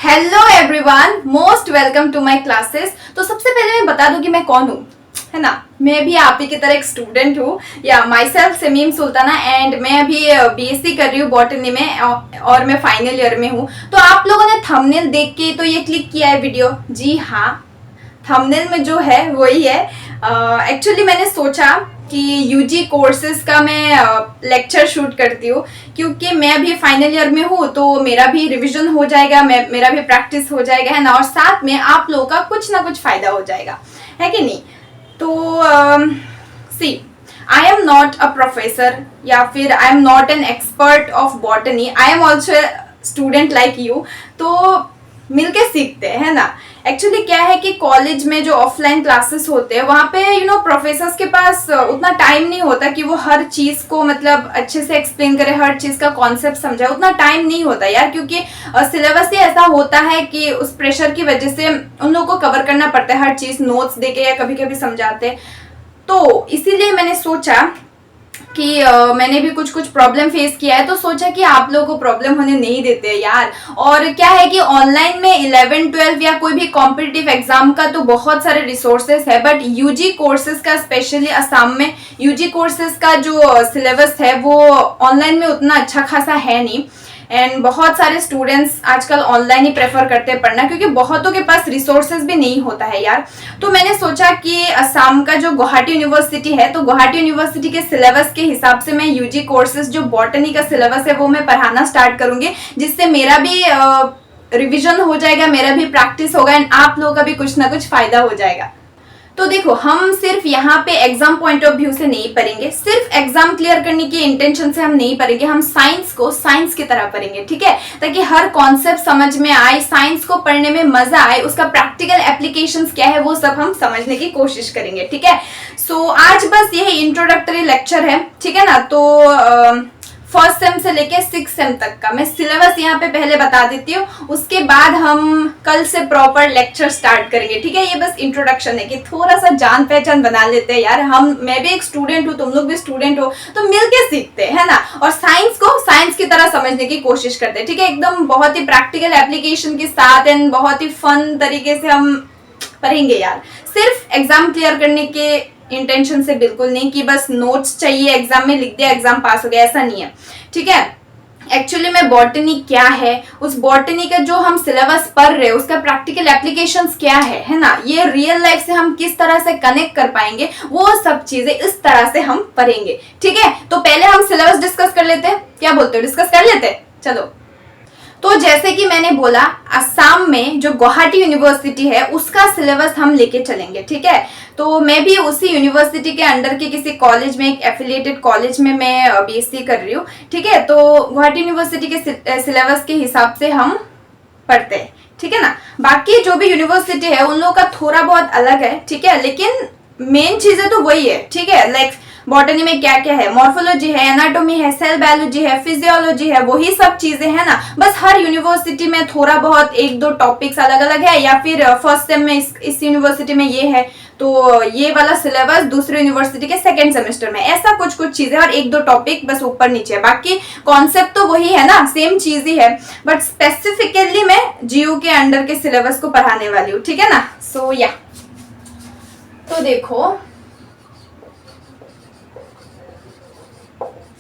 Hello everyone, most welcome to my classes. तो सबसे पहले मैं बता दूं कि मैं कौन हूँ, है ना। मैं भी आप ही की तरह एक स्टूडेंट हूँ, या my self Sameem Sultana, and मैं अभी बीएससी कर रही हूँ बॉटनी में और मैं फाइनल ईयर में हूँ। तो आप लोगों ने थंबनेल देख के तो ये क्लिक किया है वीडियो। जी हाँ, थंबनेल में जो है वही है। एक्चुअली मैंने सोचा कि यूजी कोर्सेज का मैं लेक्चर शूट करती हूँ, क्योंकि मैं अभी फाइनल ईयर में हूँ, तो मेरा भी रिवीजन हो जाएगा, मेरा भी प्रैक्टिस हो जाएगा, है ना। और साथ में आप लोगों का कुछ ना कुछ फायदा हो जाएगा, है कि नहीं। तो see, I am not a professor या फिर I am not an expert of botany, I am also student like you. तो मिलके सीखते हैं, है ना। एक्चुअली क्या है कि कॉलेज में जो ऑफलाइन क्लासेस होते हैं वहाँ पे प्रोफेसर्स के पास उतना टाइम नहीं होता कि वो हर चीज को मतलब अच्छे से एक्सप्लेन करे, हर चीज का कॉन्सेप्ट समझाए। उतना टाइम नहीं होता यार, क्योंकि सिलेबस ही ऐसा होता है कि उस प्रेशर की वजह से उन लोगों को कवर करना पड़ता है, हर चीज नोट्स देके या कभी कभी समझाते। तो इसीलिए मैंने सोचा कि मैंने भी कुछ प्रॉब्लम फेस किया है, तो सोचा कि आप लोगों को प्रॉब्लम होने नहीं देते यार। और क्या है कि ऑनलाइन में 11 12 या कोई भी कॉम्पिटिटिव एग्जाम का तो बहुत सारे रिसोर्सेस है, बट यूजी कोर्सेज का, स्पेशली असम में यूजी कोर्सेज का जो सिलेबस है वो ऑनलाइन में उतना अच्छा खासा है नहीं। एंड बहुत सारे स्टूडेंट्स आजकल ऑनलाइन ही प्रेफर करते हैं पढ़ना, क्योंकि बहुतों के पास रिसोर्सेज भी नहीं होता है यार। तो मैंने सोचा कि असम का जो गुवाहाटी यूनिवर्सिटी है, तो गुवाहाटी यूनिवर्सिटी के सिलेबस के हिसाब से मैं यूजी कोर्सेज जो बॉटनी का सिलेबस है वो मैं पढ़ाना स्टार्ट करूंगी, जिससे मेरा भी रिविजन हो जाएगा, मेरा भी प्रैक्टिस होगा, एंड आप लोगों का भी कुछ ना कुछ फायदा हो जाएगा। तो देखो, हम सिर्फ यहाँ पे एग्जाम पॉइंट ऑफ व्यू से नहीं पढ़ेंगे, सिर्फ एग्जाम क्लियर करने की इंटेंशन से हम नहीं पढ़ेंगे, हम साइंस को साइंस की तरह पढ़ेंगे, ठीक है। ताकि हर कॉन्सेप्ट समझ में आए, साइंस को पढ़ने में मजा आए, उसका प्रैक्टिकल एप्लीकेशंस क्या है वो सब हम समझने की कोशिश करेंगे, ठीक है। सो आज बस यही इंट्रोडक्टरी लेक्चर है, ठीक है ना। तो फर्स्ट सेम से लेके 6 सेम तक का मैं सिलेबस यहाँ पे पहले बता देती हूँ, उसके बाद हम कल से प्रॉपर लेक्चर स्टार्ट करेंगे, ठीक है। ये बस इंट्रोडक्शन है कि थोड़ा सा जान पहचान बना लेते हैं यार। मैं भी एक स्टूडेंट हूँ, तुम लोग भी स्टूडेंट हो, तो मिलके सीखते हैं, है ना। और साइंस को साइंस की तरह समझने की कोशिश करते हैं, ठीक है। एकदम बहुत ही प्रैक्टिकल एप्लीकेशन के साथ एंड बहुत ही फन तरीके से हम पढ़ेंगे यार। सिर्फ एग्जाम क्लियर करने के इंटेंशन से बिल्कुल नहीं कि बस नोट्स चाहिए, एग्जाम में लिख दिया, एग्जाम पास हो गया, ऐसा नहीं है, ठीक है। एक्चुअली में बॉटनी क्या है, उस बॉटनी का जो हम सिलेबस पढ़ रहे हैं उसका प्रैक्टिकल एप्लीकेशंस क्या है ना। ये रियल लाइफ से हम किस तरह से कनेक्ट कर पाएंगे, वो सब चीजें इस तरह से हम पढ़ेंगे, ठीक है। तो पहले हम सिलेबस डिस्कस कर लेते हैं, क्या बोलते हो, डिस्कस कर लेते हैं, चलो। तो जैसे कि मैंने बोला, असम में जो गुवाहाटी यूनिवर्सिटी है उसका सिलेबस हम लेके चलेंगे, ठीक है। तो मैं भी उसी यूनिवर्सिटी के अंडर के किसी कॉलेज में, एक एफिलिएटेड कॉलेज में मैं बीएससी कर रही हूँ, ठीक है। तो गुवाहाटी यूनिवर्सिटी के सिलेबस के हिसाब से हम पढ़ते हैं, ठीक है ना। बाकी जो भी यूनिवर्सिटी है उन लोगों का थोड़ा बहुत अलग है, ठीक है, लेकिन मेन चीजें तो वही है, ठीक है। लाइक बॉटनी में क्या क्या है, मॉर्फोलॉजी है, एनाटॉमी है, सेल बायोलॉजी है, फिजियोलॉजी है, वही सब चीजें है ना। बस हर यूनिवर्सिटी में थोड़ा बहुत एक दो टॉपिक्स अलग अलग है, या फिर फर्स्ट सेम में इस यूनिवर्सिटी में ये है तो ये वाला सिलेबस दूसरी यूनिवर्सिटी के सेकेंड सेमेस्टर में, ऐसा कुछ चीजें और एक दो टॉपिक बस ऊपर नीचे है। बाकी कॉन्सेप्ट तो वही है ना, सेम चीज ही है, बट स्पेसिफिकली मैं जीयू के अंडर के सिलेबस को पढ़ाने वाली हूँ, ठीक है ना। सो या तो देखो,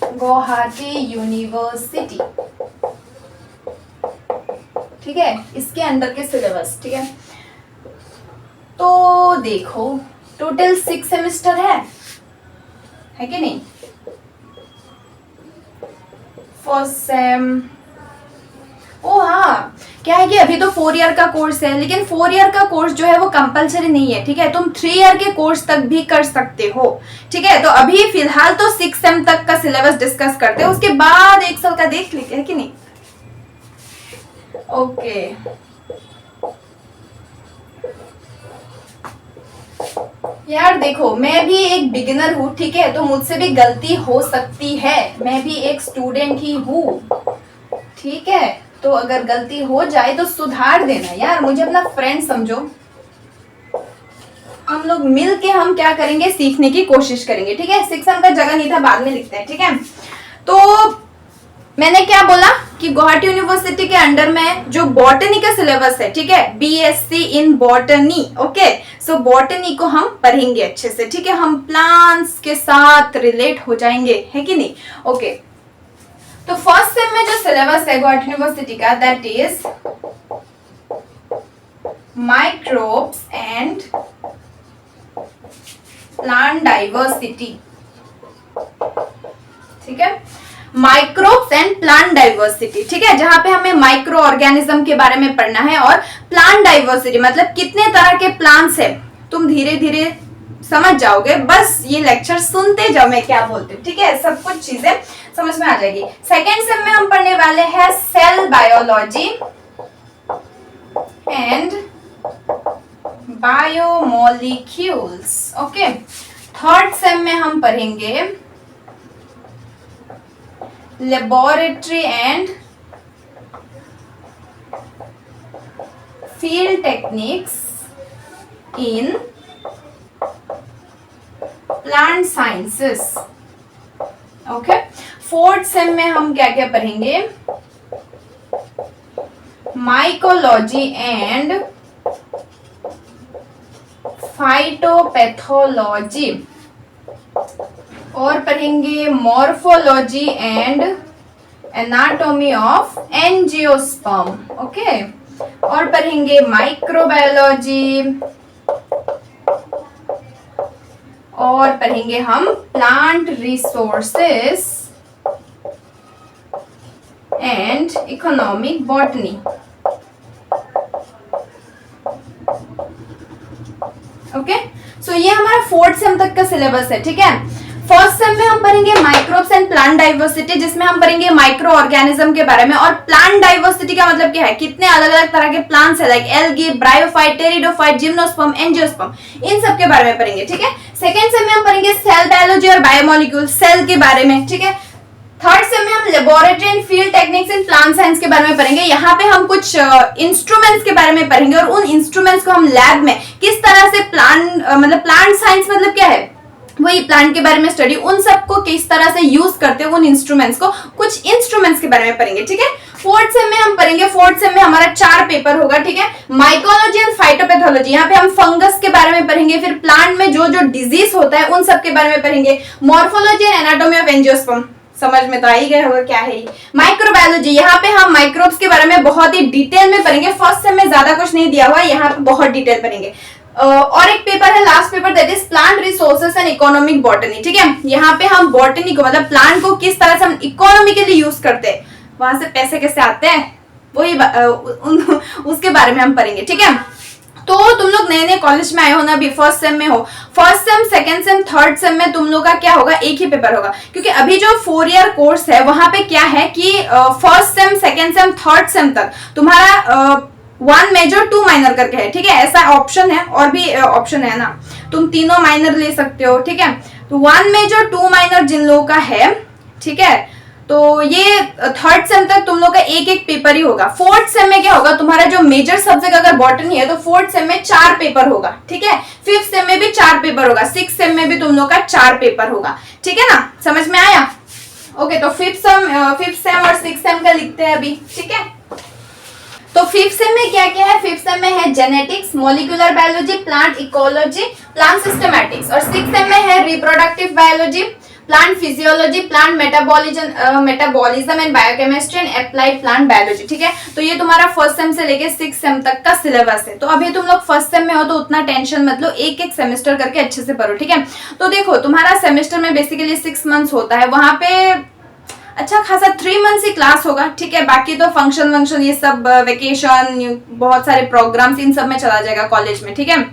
गुवाहाटी यूनिवर्सिटी, ठीक है, इसके अंडर के सिलेबस, ठीक है। तो देखो, टोटल 6 सेमेस्टर है कि नहीं। फर्स्ट सेम, ओ हाँ, क्या है कि अभी तो 4 ईयर का कोर्स है, लेकिन 4 ईयर का कोर्स जो है वो कंपलसरी नहीं है, ठीक है। तुम 3 ईयर के कोर्स तक भी कर सकते हो, ठीक है। तो अभी फिलहाल तो 6 सेम तक का सिलेबस डिस्कस करते हैं, उसके बाद 1 साल का देख लेते हैं कि नहीं। ओके, यार देखो, मैं भी एक बिगिनर हूँ, ठीक है, तो मुझसे भी गलती हो सकती है, मैं भी एक स्टूडेंट ही हूँ, ठीक है। तो अगर गलती हो जाए तो सुधार देना यार, मुझे अपना फ्रेंड समझो। हम लोग मिल के हम क्या करेंगे, सीखने की कोशिश करेंगे, ठीक है। 6 सेम का जगह नहीं था, बाद में लिखते हैं, ठीक है। तो मैंने क्या बोला कि गुवाहाटी यूनिवर्सिटी के अंडर में जो बॉटनी का सिलेबस है, ठीक है, BSc in botany, okay. So botany को हम पढ़ेंगे अच्छे से, ठीक है, हम प्लांट्स के साथ रिलेट हो जाएंगे, है कि नहीं, ओके। तो फर्स्ट सेम में जो सिलेबस है गुवाहाटी यूनिवर्सिटी का, that is microbes and plant diversity, ठीक है, माइक्रोब्स एंड प्लांट डाइवर्सिटी, ठीक है, जहां पे हमें माइक्रो ऑर्गेनिज्म के बारे में पढ़ना है और प्लांट डाइवर्सिटी मतलब कितने तरह के प्लांट्स है। तुम धीरे धीरे समझ जाओगे, बस ये लेक्चर सुनते जाओ मैं क्या बोलती हूँ, ठीक है, सब कुछ चीजें समझ में आ जाएगी। सेकेंड सेम में हम पढ़ने वाले हैं cell biology and biomolecules, okay. Third sem में हम पढ़ेंगे laboratory and field techniques in plant sciences, okay. Fourth sem में हम क्या क्या पढ़ेंगे, माइकोलॉजी एंड फाइटोपैथोलॉजी, और पढ़ेंगे morphology and anatomy of angiosperm, okay. और पढ़ेंगे माइक्रोबायोलॉजी, और पढ़ेंगे हम plant resources and economic botany, okay. So ये हमारा फोर्थ सेम तक का सिलेबस है, ठीक है। फर्स्ट सेम में हम पढ़ेंगे माइक्रोब्स एंड प्लांट डाइवर्सिटी, जिसमें हम पढ़ेंगे माइक्रो ऑर्गेनिज्म के बारे में, और प्लांट डाइवर्सिटी का मतलब क्या है, कितने अलग अलग तरह के प्लांट्स है, like algae, bryophyte, pteridophyte, gymnosperm, angiosperm, इन सब के बारे में पढ़ेंगे, ठीक है। सेकेंड सेम में हम पढ़ेंगे सेल बायोलॉजी और बायोमोलिक्यूल, सेल के बारे में, ठीक है। थर्ड सेम में हम laboratory and field techniques in plant science के बारे में पढ़ेंगे। यहाँ पे हम कुछ इंस्ट्रूमेंट्स के बारे में पढ़ेंगे, और उन इंस्ट्रूमेंट्स को हम लैब में किस तरह से मतलब प्लांट साइंस मतलब क्या है, वही प्लांट के बारे में स्टडी, उन सबको किस तरह से यूज करते हैं उन इंस्ट्रूमेंट्स को, कुछ इंस्ट्रूमेंट्स के बारे में पढ़ेंगे, ठीक है। फोर्थ सेम में हम पढ़ेंगे, फोर्थ सेम में हमारा 4 पेपर होगा, ठीक है। माइकोलॉजी एंड फाइटोपैथोलॉजी, यहाँ पे हम फंगस के बारे में पढ़ेंगे, फिर प्लांट में जो जो डिजीज होता है उन सब के बारे में पढ़ेंगे। Morphology and anatomy of angiosperm, समझ में तो आ ही गया होगा क्या है ये। माइक्रोबायोलॉजी, यहाँ पे हम माइक्रोब्स के बारे में बहुत ही डिटेल में पढ़ेंगे, फर्स्ट सेम में ज्यादा कुछ नहीं दिया हुआ है, यहाँ पे बहुत डिटेल पढ़ेंगे। और एक पेपर है last paper, that is plant resources and economic botany, ठीक है। यहाँ पे हम बॉटनी को मतलब प्लांट को किस तरह से हम इकोनॉमिकली यूज करते हैं, वहां से पैसे कैसे आते हैं, वही उसके बारे में हम पढ़ेंगे, ठीक है। तो तुम लोग नए नए कॉलेज में आए हो ना, अभी फर्स्ट सेम में हो, first sem, second same, third sem में तुम लोग का क्या होगा, एक ही पेपर होगा, क्योंकि अभी जो 4 ईयर कोर्स है वहां पे क्या है कि first sem, second same, third same तक तुम्हारा 1 मेजर 2 माइनर करके है, ठीक है। ऐसा ऑप्शन है, और भी ऑप्शन है ना, तुम तीनों माइनर ले सकते हो, ठीक है। तो 1 मेजर 2 माइनर जिन लोगों का है, ठीक है, तो ये थर्ड सेम तक तुम लोग का एक एक पेपर ही होगा। फोर्थ सेम में क्या होगा, तुम्हारा जो मेजर सब्जेक्ट अगर बॉटनी है तो फोर्थ सेम में 4 पेपर होगा, ठीक है। फिफ्थ सेम में भी 4 पेपर होगा, सिक्स सेम में भी तुम लोग का 4 पेपर होगा, ठीक है ना, समझ में आया, ओके। तो फिफ्थ सेम और सिक्स सेम का लिखते हैं अभी, ठीक है। तो फिफ्थ सेम में क्या क्या है, फिफ्थ सेम में है genetics, molecular biology, plant ecology, plant systematics, और सिक्स सेम में है reproductive biology, plant physiology, plant metabolism and biochemistry and applied plant biology, ठीक है। तो ये तुम्हारा फर्स्ट सेम से लेके सिक्स सेम तक का सिलेबस है। तो अभी तुम लोग फर्स्ट सेम में हो तो उतना टेंशन मत लो, एक एक सेमेस्टर करके अच्छे से पढ़ो, ठीक है। तो देखो तुम्हारा सेमेस्टर में बेसिकली 6 मंथ्स होता है, वहां पे अच्छा खासा 3 मंथ्स ही क्लास होगा, ठीक है। बाकी तो फंक्शन ये सब, वेकेशन, बहुत सारे प्रोग्राम्स, इन सब में चला जाएगा कॉलेज में, ठीक है।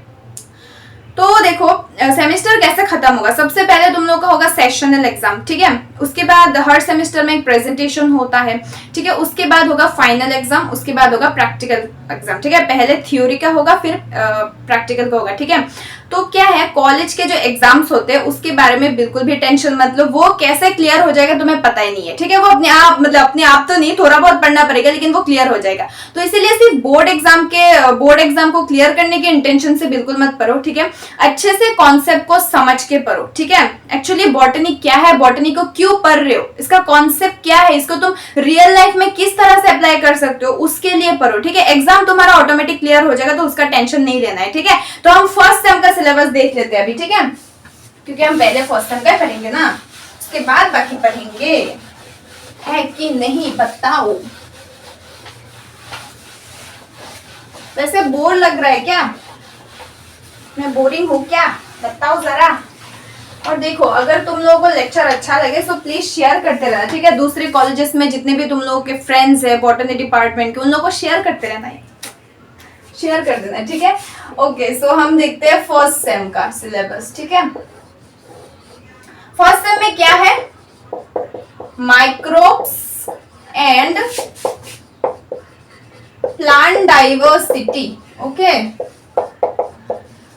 तो देखो सेमेस्टर कैसे खत्म होगा, सबसे पहले तुम लोग का होगा सेशनल एग्जाम, ठीक है। उसके बाद हर सेमेस्टर में एक प्रेजेंटेशन होता है, ठीक है। उसके बाद होगा फाइनल एग्जाम, उसके बाद होगा प्रैक्टिकल एग्जाम, ठीक है। पहले थ्योरी का होगा, फिर प्रैक्टिकल का होगा, ठीक है। तो क्या है, कॉलेज के जो एग्जाम्स होते हैं उसके बारे में बिल्कुल भी टेंशन मत लो, वो कैसे क्लियर हो जाएगा तुम्हें पता ही नहीं है, ठीक है। वो अपने आप मतलब अपने आप तो नहीं, थोड़ा बहुत पढ़ना पड़ेगा, लेकिन वो क्लियर हो जाएगा। तो इसीलिए सिर्फ बोर्ड एग्जाम को क्लियर करने के इंटेंशन से बिल्कुल मत पढ़ो, ठीक है। अच्छे से कॉन्सेप्ट को समझ के पढ़ो, ठीक है। एक्चुअली बॉटनी क्या है, बॉटनी को क्यों क्यों पढ़ रहे हो, इसका कॉन्सेप्ट क्या है, इसको तुम रियल लाइफ में किस तरह से अप्लाई कर सकते हो, उसके लिए पढ़ो, ठीक है। एग्जाम तुम्हारा ऑटोमेटिक क्लियर हो जाएगा, तो उसका टेंशन नहीं लेना है, ठीक है। तो हम फर्स्ट सेम का सिलेबस देख लेते हैं अभी, ठीक है, क्योंकि हम पहले फर्स्ट सेम का पढ़ेंगे ना, उसके बाद बाकी पढ़ेंगे, है कि नहीं बताओ। वैसे बोर लग रहा है क्या, मैं बोरिंग हूँ क्या, बताओ जरा। और देखो, अगर तुम लोगों को लेक्चर अच्छा लगे तो प्लीज शेयर करते रहना, ठीक है। दूसरे कॉलेजेस में जितने भी तुम लोगों के फ्रेंड्स है बॉटनी डिपार्टमेंट के, उन लोगों को शेयर करते रहना है, शेयर कर देना, ठीक है। ओके, सो हम देखते हैं फर्स्ट सेम का सिलेबस, ठीक है। फर्स्ट सेम में क्या है, microbes and plant diversity, okay.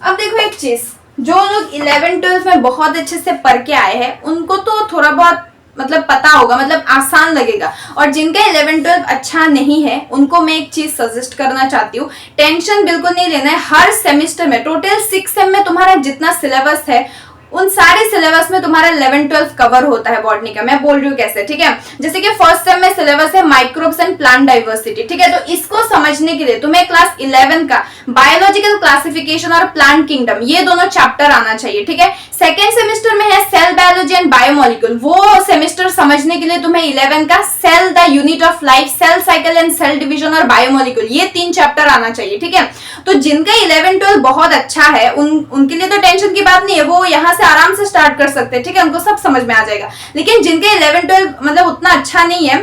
अब देखो एक चीज, जो लोग 11-12 में बहुत अच्छे से पढ़ के आए हैं उनको तो थोड़ा बहुत मतलब पता होगा, मतलब आसान लगेगा, और जिनका 11-12 अच्छा नहीं है उनको मैं एक चीज सजेस्ट करना चाहती हूँ, टेंशन बिल्कुल नहीं लेना है। हर सेमेस्टर में टोटल 6 सेम में तुम्हारा जितना सिलेबस है उन सारे सिलेबस में तुम्हारा 11-12 कवर होता है बॉटनी का। मैं बोल रही हूँ कैसे, ठीक है। जैसे कि फर्स्ट सेम में सिलेबस है माइक्रोब्स एंड प्लांट डाइवर्सिटी, ठीक है। तो इसको समझने के लिए तुम्हें क्लास 11 का बायोलॉजिकल क्लासिफिकेशन और प्लांट किंगडम, ये दोनों चैप्टर आना चाहिए, ठीक है। सेकेंड सेमेस्टर में है सेल बायोलॉजी एंड बायोमोलिक्यूल, वो सेमेस्टर समझने के लिए तुम्हें 11 का cell the unit of life, cell cycle and cell division और बायोमोलिक्यूल, ये 3 चैप्टर आना चाहिए, ठीक है। तो जिनका 11-12 बहुत अच्छा है उनके लिए तो टेंशन की बात नहीं है, वो यहाँ से आराम से स्टार्ट कर सकते हैं, ठीक है, उनको सब समझ में आ जाएगा। लेकिन जिनके 11-12 मतलब उतना अच्छा नहीं है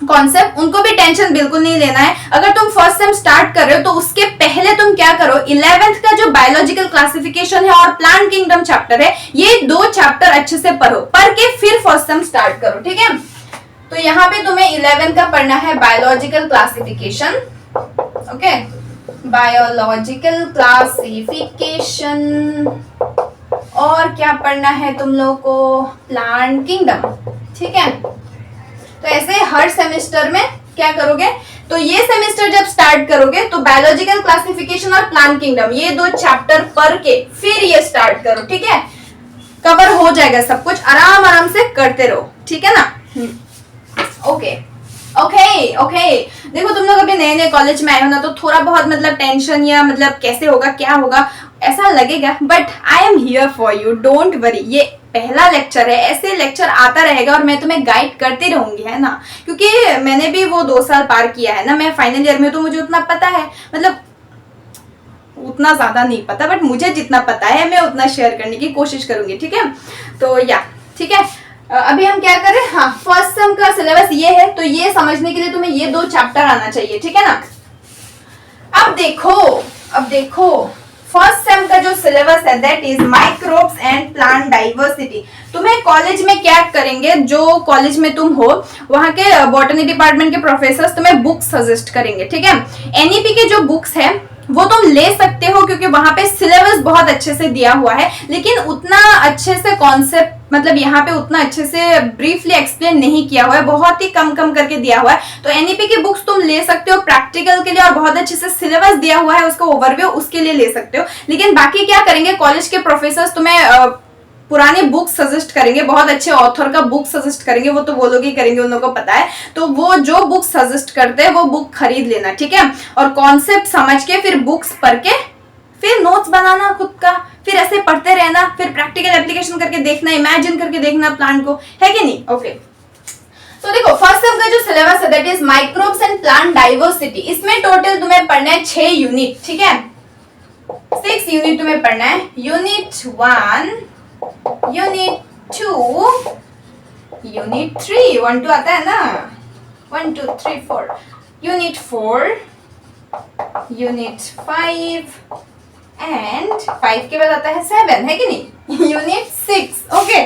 कॉन्सेप्ट, उनको भी टेंशन बिल्कुल नहीं लेना है। अगर तुम फर्स्ट सेम स्टार्ट कर रहे हो तो उसके पहले तुम क्या करो, 11th का जो बायोलॉजिकल क्लासिफिकेशन है और प्लांट किंगडम चैप्टर है, ये 2 चैप्टर अच्छे से पढ़ो, पढ़ के फिर फर्स्ट सेम स्टार्ट करो, ठीक है। तो यहाँ पे तुम्हें 11 का पढ़ना है biological classification, okay, biological classification, और क्या पढ़ना है तुम लोगों को, प्लांट किंगडम, ठीक है। तो ऐसे हर सेमेस्टर में क्या करोगे, तो ये सेमेस्टर जब स्टार्ट करोगे तो बायोलॉजिकल क्लासिफिकेशन और प्लांट किंगडम ये 2 चैप्टर पढ़ के फिर ये स्टार्ट करो, ठीक है। कवर हो जाएगा सब कुछ, आराम आराम से करते रहो, ठीक है ना। ओके ओके ओके, देखो तुम लोग अभी नए नए कॉलेज में आए हो ना, तो थोड़ा बहुत मतलब टेंशन या मतलब कैसे होगा क्या होगा ऐसा लगेगा, but I am here for you, don't worry. ये पहला लेक्चर है, ऐसे लेक्चर आता रहेगा और मैं तुम्हें गाइड करती रहूंगी, है ना, क्योंकि मैंने भी वो 2 साल पार किया है ना, मैं फाइनल ईयर में, तो मुझे उतना पता है, मतलब उतना ज्यादा नहीं पता, बट मुझे जितना पता है मैं उतना शेयर करने की कोशिश करूंगी, ठीक है। तो या ठीक है, अभी हम क्या करें, हाँ, फर्स्ट सेम का सिलेबस ये है, तो ये समझने के लिए तुम्हें ये 2 चैप्टर आना चाहिए, ठीक है ना। अब देखो फर्स्ट सेम का जो सिलेबस है that is microbes and plant diversity. तुम्हें कॉलेज में क्या करेंगे, जो कॉलेज में तुम हो वहां के बॉटनी डिपार्टमेंट के प्रोफेसर्स तुम्हें बुक्स सजेस्ट करेंगे, ठीक है। एनईपी के जो बुक्स है वो तुम ले सकते हो, क्योंकि वहां पे सिलेबस बहुत अच्छे से दिया हुआ है, लेकिन उतना अच्छे से कॉन्सेप्ट मतलब यहाँ पे उतना अच्छे से ब्रीफली एक्सप्लेन नहीं किया हुआ है, बहुत ही कम करके दिया हुआ है। तो एनईपी की बुक्स तुम ले सकते हो प्रैक्टिकल के लिए, और बहुत अच्छे से सिलेबस दिया हुआ है उसका ओवरव्यू, उसके लिए ले सकते हो। लेकिन बाकी क्या करेंगे, कॉलेज के प्रोफेसर्स तुम्हें पुरानी बुक सजेस्ट करेंगे, बहुत अच्छे ऑथर का बुक सजेस्ट करेंगे, वो तो वो लोग ही करेंगे, उन लोगों को पता है। तो वो जो बुक सजेस्ट करते हैं वो बुक खरीद लेना, ठीक है। और कॉन्सेप्ट समझ के फिर बुक्स पढ़ के फिर नोट्स बनाना खुद का, फिर ऐसे पढ़ते रहना, फिर प्रैक्टिकल एप्लीकेशन करके देखना, इमेजिन करके देखना प्लान को, है कि नहीं। ओके, तो देखो फर्स्ट सेम का जो सिलेबस है that is microbes and plant diversity. इसमें टोटल तुम्हें पढ़ना है 6 यूनिट, ठीक है, 6 यूनिट तुम्हें पढ़ना है। यूनिट 1, यूनिट 2, यूनिट 3, 1 2 आता है ना, 1 2 3 4, यूनिट 4, यूनिट 5 एंड 5 के बाद आता है 7, है कि नहीं, यूनिट 6। ओके,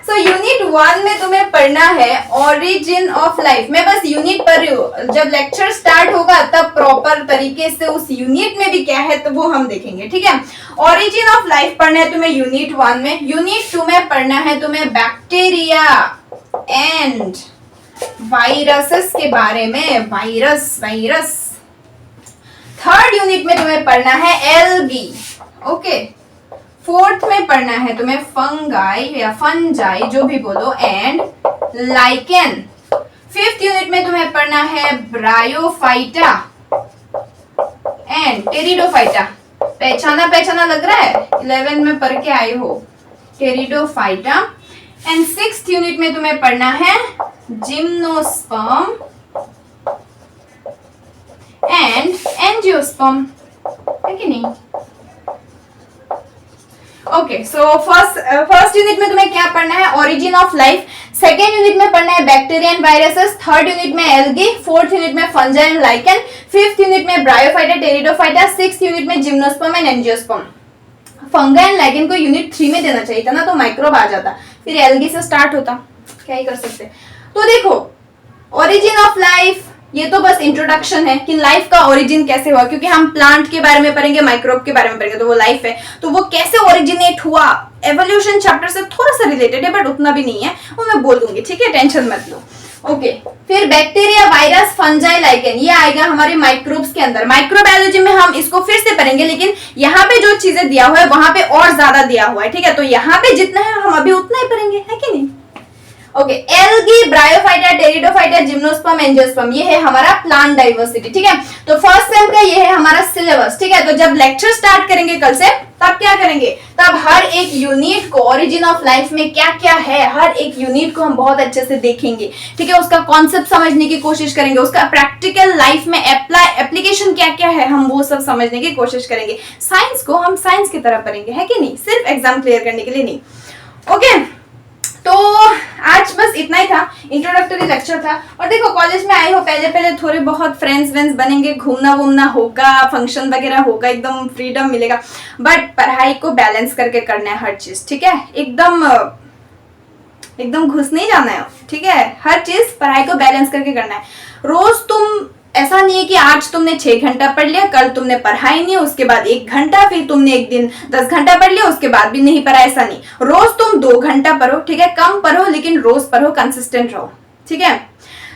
सो यूनिट 1 में तुम्हें पढ़ना है ओरिजिन ऑफ लाइफ। मैं बस यूनिट पढ़ रही हूँ, जब लेक्चर स्टार्ट होगा तब प्रॉपर तरीके से उस यूनिट में भी क्या है तो वो हम देखेंगे, ठीक है। ओरिजिन ऑफ लाइफ पढ़ना है तुम्हें यूनिट 1 में। यूनिट 2 में पढ़ना है तुम्हें बैक्टीरिया एंड वायरसेस के बारे में, वायरस। थर्ड यूनिट में तुम्हें पढ़ना है एल्गी, ओके। फोर्थ में पढ़ना है तुम्हें फंगाई या फंजाई जो भी बोलो एंड लाइकेन। फिफ्थ यूनिट में तुम्हें पढ़ना है ब्रायोफाइटा एंड टेरिडोफाइटा। पहचाना पहचाना लग रहा है, 11 में पढ़ के आए हो टेरिडोफाइटा। एंड सिक्स्थ यूनिट में तुम्हें पढ़ना है जिम्नोस्पर्म एंड एंजियोस्पर्म, है कि नहीं? ओके, सो फर्स्ट यूनिट में तुम्हें क्या पढ़ना है? Origin of life. Second unit में पढ़ना है bacteria and viruses. Third unit में एल्गी। फोर्थ यूनिट में fungi and lichen. Fifth unit में ब्रायोफाइटा टेरिडोफाइटा। सिक्स्थ यूनिट में gymnosperm and angiosperm. Fungi and lichen को यूनिट 3 में देना चाहिए था ना, तो माइक्रोब आ जाता, फिर एल्गी से स्टार्ट होता, क्या ही कर सकते। तो देखो, ओरिजिन ऑफ लाइफ ये तो बस इंट्रोडक्शन है कि लाइफ का ओरिजिन कैसे हुआ, क्योंकि हम प्लांट के बारे में पढ़ेंगे, माइक्रोब के बारे में पढ़ेंगे, तो वो लाइफ है, तो वो कैसे ओरिजिनेट हुआ एवोल्यूशन चैप्टर से थोड़ा सा रिलेटेड है, बट उतना भी नहीं है, वो मैं बोल दूंगी, ठीक है, टेंशन मत लो। ओके, फिर बैक्टीरिया, वायरस, फंजाई, लाइकेन, ये आएगा हमारे माइक्रोब्स के अंदर। माइक्रोबायोलॉजी में हम इसको फिर से पढ़ेंगे, लेकिन यहाँ पे जो चीजें दिया हुआ है वहां पे और ज्यादा दिया हुआ है, ठीक है, तो यहाँ पे जितना है हम अभी उतना ही पढ़ेंगे, है कि नहीं? Okay, algae, bryophyta, pteridophyta, gymnosperm, angiosperm, ये है हमारा प्लांट डाइवर्सिटी, ठीक है। तो फर्स्ट सेम का ये है हमारा सिलेबस, ठीक है। तो जब लेक्चर स्टार्ट करेंगे कल से, तब क्या करेंगे, तब हर एक यूनिट को, ओरिजिन ऑफ लाइफ में क्या क्या है, हर एक यूनिट को हम बहुत अच्छे से देखेंगे, ठीक है। उसका कॉन्सेप्ट समझने की कोशिश करेंगे, उसका प्रैक्टिकल लाइफ में एप्लीकेशन क्या क्या है, हम वो सब समझने की कोशिश करेंगे। साइंस को हम साइंस की तरह पढ़ेंगे, है कि नहीं, सिर्फ एग्जाम क्लियर करने के लिए नहीं। ओके, तो आज बस इतना ही था, इंट्रोडक्टरी लेक्चर था। और देखो, कॉलेज में आए हो, पहले पहले थोड़े बहुत फ्रेंड्स वेंड्स बनेंगे, घूमना वूमना होगा, फंक्शन वगैरह होगा, एकदम फ्रीडम मिलेगा, बट पढ़ाई को बैलेंस करके करना है हर चीज, ठीक है। एकदम घुस नहीं जाना है, ठीक है, हर चीज पढ़ाई को बैलेंस करके करना है। रोज तुम, ऐसा नहीं है कि आज तुमने 6 घंटा पढ़ लिया, कल तुमने पढ़ा ही नहीं, उसके बाद 1 घंटा, फिर तुमने एक दिन 10 घंटा पढ़ लिया, उसके बाद भी नहीं पढ़ा, ऐसा नहीं। रोज तुम 2 घंटा पढ़ो, ठीक है, कम पढ़ो लेकिन रोज पढ़ो, कंसिस्टेंट रहो, ठीक है।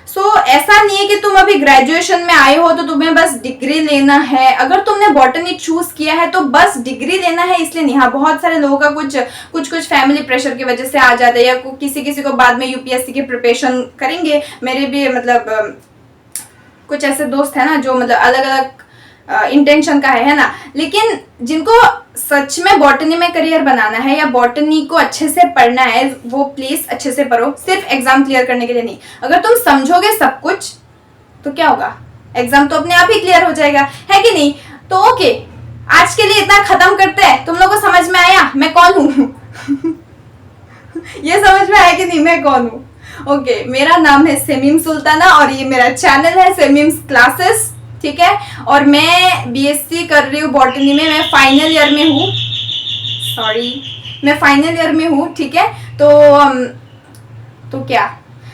सो ऐसा नहीं है कि तुम अभी ग्रेजुएशन में आए हो तो तुम्हें बस डिग्री लेना है। अगर तुमने बॉटनी चूज किया है तो बस डिग्री लेना है इसलिए नहीं। हाँ, बहुत सारे लोगों का कुछ फैमिली प्रेशर की वजह से आ जाता है, या किसी को बाद में यूपीएससी की प्रिपरेशन करेंगे। मेरे भी मतलब कुछ ऐसे दोस्त है ना जो मतलब अलग अलग इंटेंशन का है ना, लेकिन जिनको सच में बॉटनी में करियर बनाना है या बॉटनी को अच्छे से पढ़ना है, वो प्लीज अच्छे से पढ़ो, सिर्फ एग्जाम क्लियर करने के लिए नहीं। अगर तुम समझोगे सब कुछ तो क्या होगा, एग्जाम तो अपने आप ही क्लियर हो जाएगा, है कि नहीं। तो ओके, आज के लिए इतना खत्म करते हैं। तुम लोगों को समझ में आया मैं कौन हूँ? ये समझ में आया कि नहीं मैं कौन हूँ? ओके, मेरा नाम है सेमीम सुल्ताना और ये मेरा चैनल है सेमीम्स क्लासेस, ठीक है। और मैं बीएससी कर रही हूँ बॉटनी में, मैं फाइनल ईयर में हूँ, मैं फाइनल ईयर में हूँ, ठीक है। तो क्या,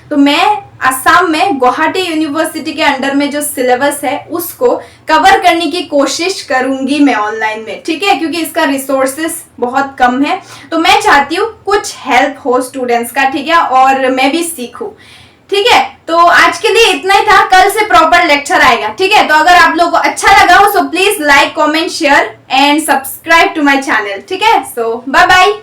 तो मैं असम में गुवाहाटी यूनिवर्सिटी के अंडर में जो सिलेबस है उसको कवर करने की कोशिश करूंगी मैं ऑनलाइन में, ठीक है, क्योंकि इसका रिसोर्सेस बहुत कम है। तो मैं चाहती हूँ कुछ हेल्प हो स्टूडेंट्स का, ठीक है, और मैं भी सीखूं, ठीक है। तो आज के लिए इतना ही था, कल से प्रॉपर लेक्चर आएगा, ठीक है। तो अगर आप लोगों को अच्छा लगा हो so please like, comment, share and subscribe to my channel, ठीक है। So bye bye.